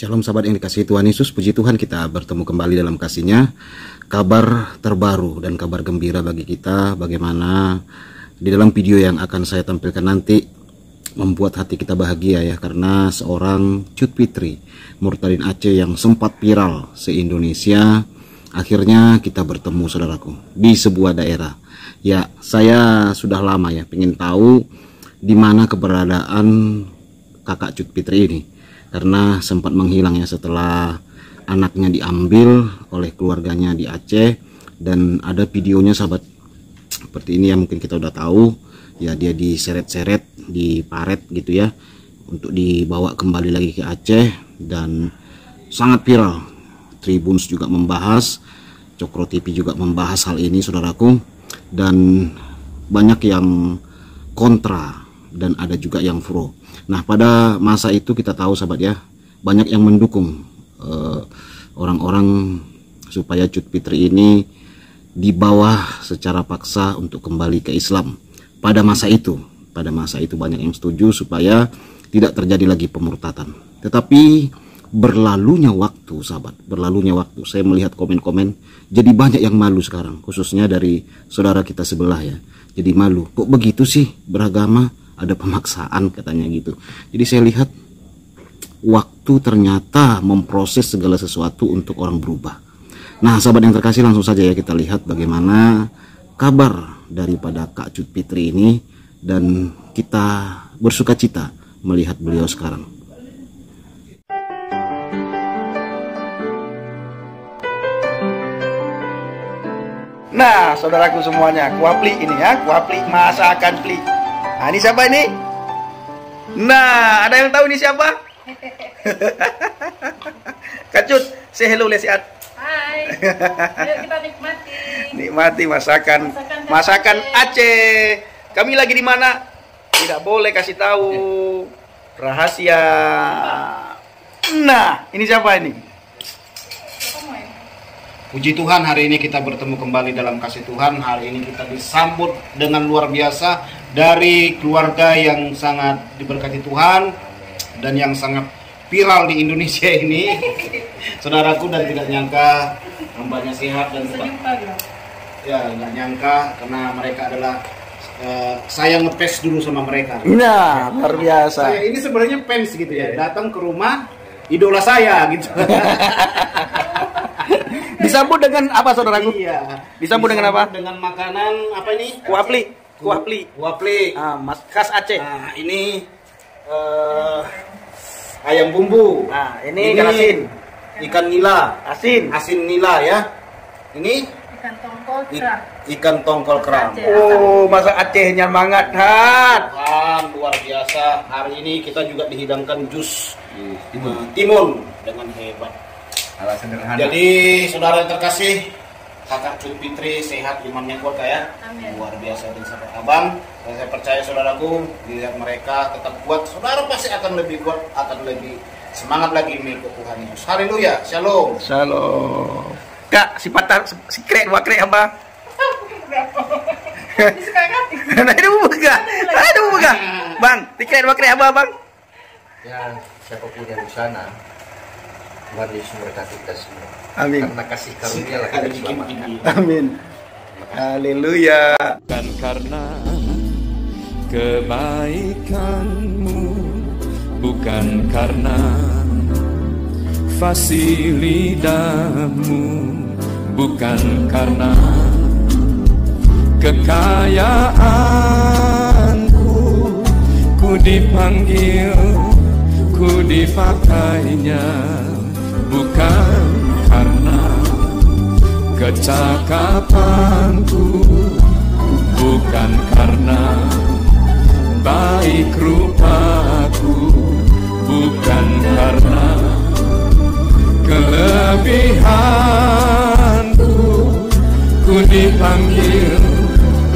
Shalom sahabat yang dikasihi Tuhan Yesus, puji Tuhan kita bertemu kembali dalam kasih-Nya. Kabar terbaru dan kabar gembira bagi kita, bagaimana di dalam video yang akan saya tampilkan nanti membuat hati kita bahagia ya, karena seorang Cut Fitri Murtadin Aceh yang sempat viral se-Indonesia, akhirnya kita bertemu saudaraku di sebuah daerah. Ya, saya sudah lama ya pengen tahu di mana keberadaan kakak Cut Fitri ini, karena sempat menghilang ya setelah anaknya diambil oleh keluarganya di Aceh. Dan ada videonya sahabat seperti ini ya, mungkin kita udah tahu ya, dia diseret-seret, diparet gitu ya, untuk dibawa kembali lagi ke Aceh, dan sangat viral. Tribuns juga membahas, Cokro TV juga membahas hal ini saudaraku, dan banyak yang kontra dan ada juga yang pro. Nah, pada masa itu kita tahu sahabat ya, banyak yang mendukung orang-orang supaya Cut Fitri ini dibawa secara paksa untuk kembali ke Islam. Pada masa itu banyak yang setuju supaya tidak terjadi lagi pemurtadan. Tetapi berlalunya waktu sahabat, saya melihat komen-komen, jadi banyak yang malu sekarang, khususnya dari saudara kita sebelah ya. Jadi malu, kok begitu sih beragama, ada pemaksaan katanya gitu. Jadi saya lihat waktu ternyata memproses segala sesuatu untuk orang berubah. Nah sahabat yang terkasih, langsung saja ya kita lihat bagaimana kabar daripada Kak Cut Fitri ini, dan kita bersuka cita melihat beliau sekarang. Nah saudaraku semuanya, kuapli ini ya, kuapli masakan pli. Nah, ini siapa ini? Nah, ada yang tahu ini siapa? Kak Cut, say hello Lesiat. Hai. Yuk kita nikmati. Nikmati masakan Aceh. Kami lagi di mana? Tidak boleh kasih tahu. Rahasia. Nah, ini siapa ini? Puji Tuhan, hari ini kita bertemu kembali dalam kasih Tuhan. Hari ini kita disambut dengan luar biasa dari keluarga yang sangat diberkati Tuhan dan yang sangat viral di Indonesia ini, saudaraku, dan tidak nyangka hambanya sehat dan ya nggak nyangka, karena mereka adalah saya ngetes dulu sama mereka. Nah, luar biasa. Saya ini sebenarnya fans gitu ya, datang ke rumah idola saya gitu. Disambut dengan apa saudaraku? Iya. Disambut dengan apa? Dengan makanan apa ini? Kuapli. Mas Khas Aceh. Nah, ini ayam bumbu. Nah, ini ikan asin. Ikan nila. Asin nila ya. Ini Ikan tongkol kerang. Ikan tongkol kerang. Oh, masak Acehnya banget, Hat. Luar biasa. Hari ini kita juga dihidangkan jus timun dengan hebat. Sederhana. Jadi saudara yang terkasih, kakak Cut Fitri sehat, imannya kuat ya. Amin. Luar biasa dan sahabat abang. Dan saya percaya saudaraku, dilihat mereka tetap kuat, saudara pasti akan lebih kuat, akan lebih semangat lagi mengikut Tuhan Yesus. Haleluya, shalom. Shalom. Kak, si patah, si krek, dua krek apa? Nah, itu buka. Aduh buka. Bang, si krek, dua krek apa, Bang? Ya, siapapun yang di sana, Tuhan Yesus memberkati kita semua. Amin. Karena kasih karunia lah kita diselamatkan. Amin. Haleluya. Dan karena kebaikanmu, bukan karena fasilitasmu, bukan karena kekayaanku, ku dipanggil, ku dipakainya, bukan karena kecakapanku, bukan karena baik rupaku, bukan karena kelebihanku, ku dipanggil,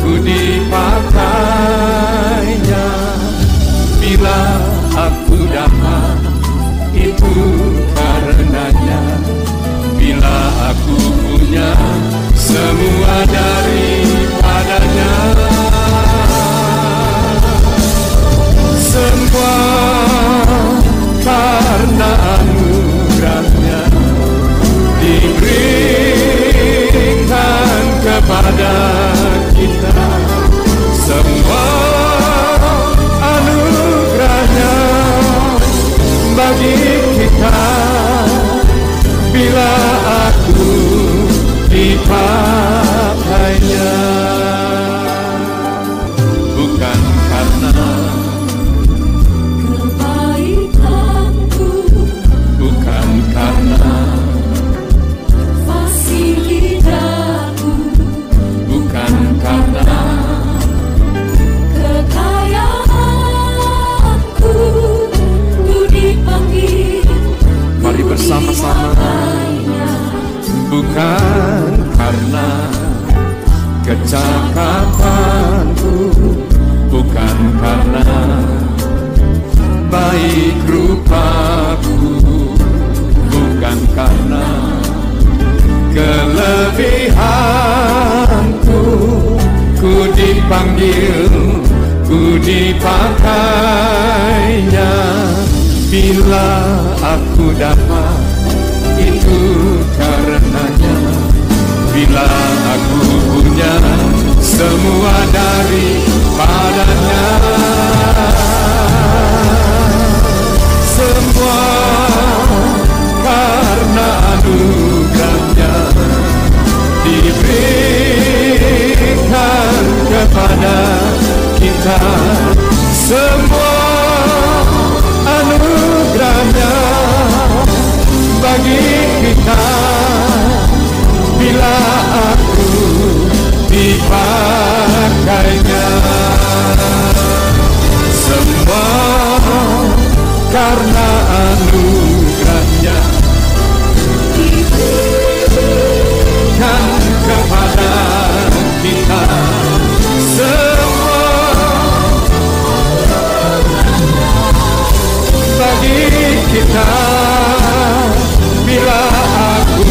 ku dipakainya. Bila aku dapat, itu karenanya. Bila aku punya semua daripadanya, semua karenamu. bukan bila aku dipakainya, bukan karena kebaikanku, bukan karena fasih lidahku, bukan karena kekayaanku, ku dipanggil. mari bersama-sama, bukan karena kecakapanku, bukan karena baik rupaku, bukan karena kelebihanku, ku dipanggil, ku dipakainya. Bila aku dapat, itu karenanya. Bila aku punya semua daripadanya, semua karena anugerahnya diberikan kepada kita. Semua anugerahnya bagi kita. Bila aku dipakainya, semua karena anugerahnya diberikan kepada kita. Semua bagi kita. Bila aku,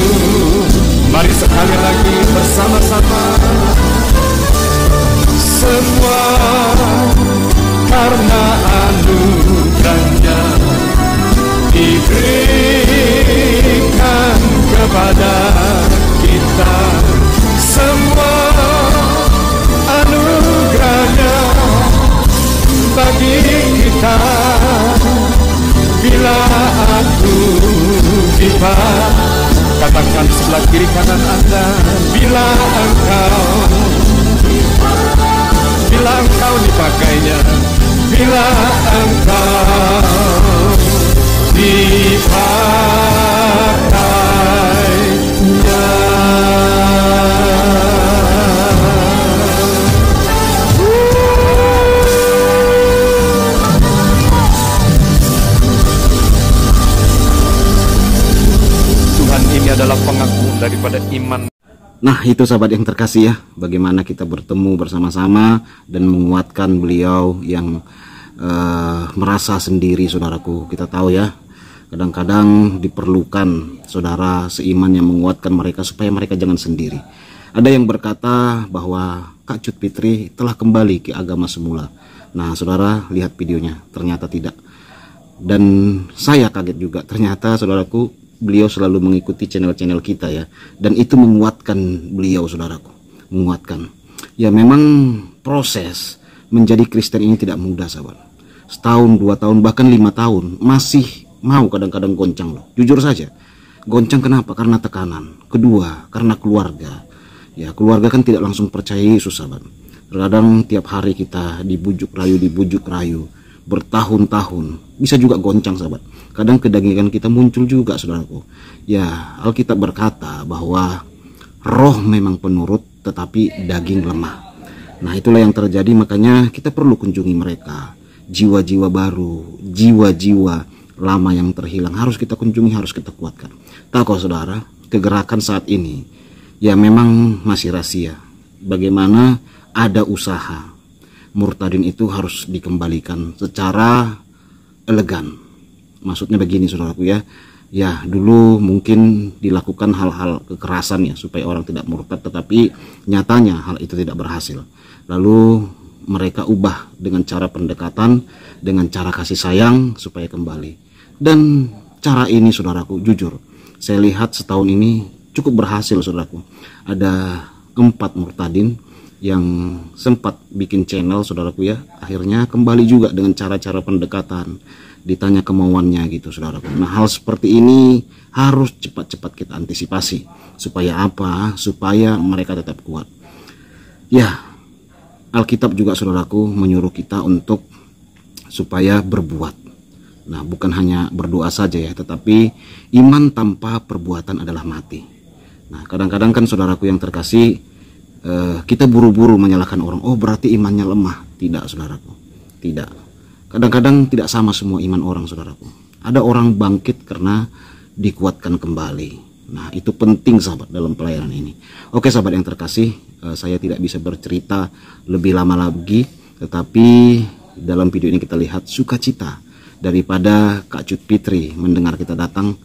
mari sekali lagi bersama-sama, semua karena anugerahnya diberikan kepada kita. Semua anugerahnya bagi kita. Bila aku katakan sebelah kiri kanan Anda, bila engkau dipakainya, bila engkau dipakainya. Ini adalah pengakuan daripada iman. Nah, itu sahabat yang terkasih ya, bagaimana kita bertemu bersama-sama dan menguatkan beliau yang merasa sendiri, saudaraku. Kita tahu ya, kadang-kadang diperlukan saudara seiman yang menguatkan mereka supaya mereka jangan sendiri. Ada yang berkata bahwa Kak Cut Fitri telah kembali ke agama semula. Nah, saudara lihat videonya, ternyata tidak. Dan saya kaget juga, ternyata saudaraku, beliau selalu mengikuti channel-channel kita ya, dan itu menguatkan beliau, saudaraku, menguatkan. Ya memang proses menjadi Kristen ini tidak mudah, sahabat. Setahun, 2 tahun, bahkan 5 tahun masih mau kadang-kadang goncang loh. Jujur saja, goncang kenapa? Karena tekanan. Kedua, karena keluarga. Ya keluarga kan tidak langsung percaya Yesus, sahabat. Terkadang tiap hari kita dibujuk rayu, bertahun-tahun, bisa juga goncang, sahabat. Kadang kedagingan kita muncul juga, saudaraku. Ya, Alkitab berkata bahwa roh memang penurut, tetapi daging lemah. Nah, itulah yang terjadi, makanya kita perlu kunjungi mereka. Jiwa-jiwa baru, jiwa-jiwa lama yang terhilang harus kita kunjungi, harus kita kuatkan. Tahu saudara, kegerakan saat ini ya memang masih rahasia. Bagaimana ada usaha murtadin itu harus dikembalikan secara elegan. Maksudnya begini, saudaraku ya. Ya dulu mungkin dilakukan hal-hal kekerasan ya supaya orang tidak murtad, tetapi nyatanya hal itu tidak berhasil. Lalu mereka ubah dengan cara pendekatan, dengan cara kasih sayang supaya kembali. Dan cara ini, saudaraku, jujur saya lihat setahun ini cukup berhasil, saudaraku. Ada 4 murtadin yang sempat bikin channel, saudaraku ya, akhirnya kembali juga dengan cara-cara pendekatan, ditanya kemauannya gitu saudaraku. Nah, hal seperti ini harus cepat-cepat kita antisipasi. Supaya apa? Supaya mereka tetap kuat. Ya, Alkitab juga saudaraku menyuruh kita untuk supaya berbuat. Nah, bukan hanya berdoa saja ya, tetapi iman tanpa perbuatan adalah mati. Nah, kadang-kadang kan saudaraku yang terkasih, kita buru-buru menyalahkan orang. Oh, berarti imannya lemah. Tidak saudaraku, tidak. Kadang-kadang tidak sama semua iman orang saudaraku. Ada orang bangkit karena dikuatkan kembali. Nah, itu penting sahabat dalam pelayanan ini. Oke sahabat yang terkasih, saya tidak bisa bercerita lebih lama lagi, tetapi dalam video ini kita lihat sukacita daripada Kak Cut Fitri mendengar kita datang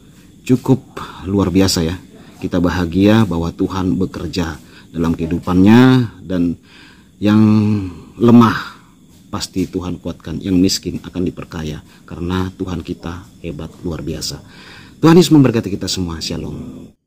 cukup luar biasa ya. Kita bahagia bahwa Tuhan bekerja dalam kehidupannya, dan yang lemah pasti Tuhan kuatkan, yang miskin akan diperkaya karena Tuhan kita hebat luar biasa. Tuhan Yesus memberkati kita semua. Shalom.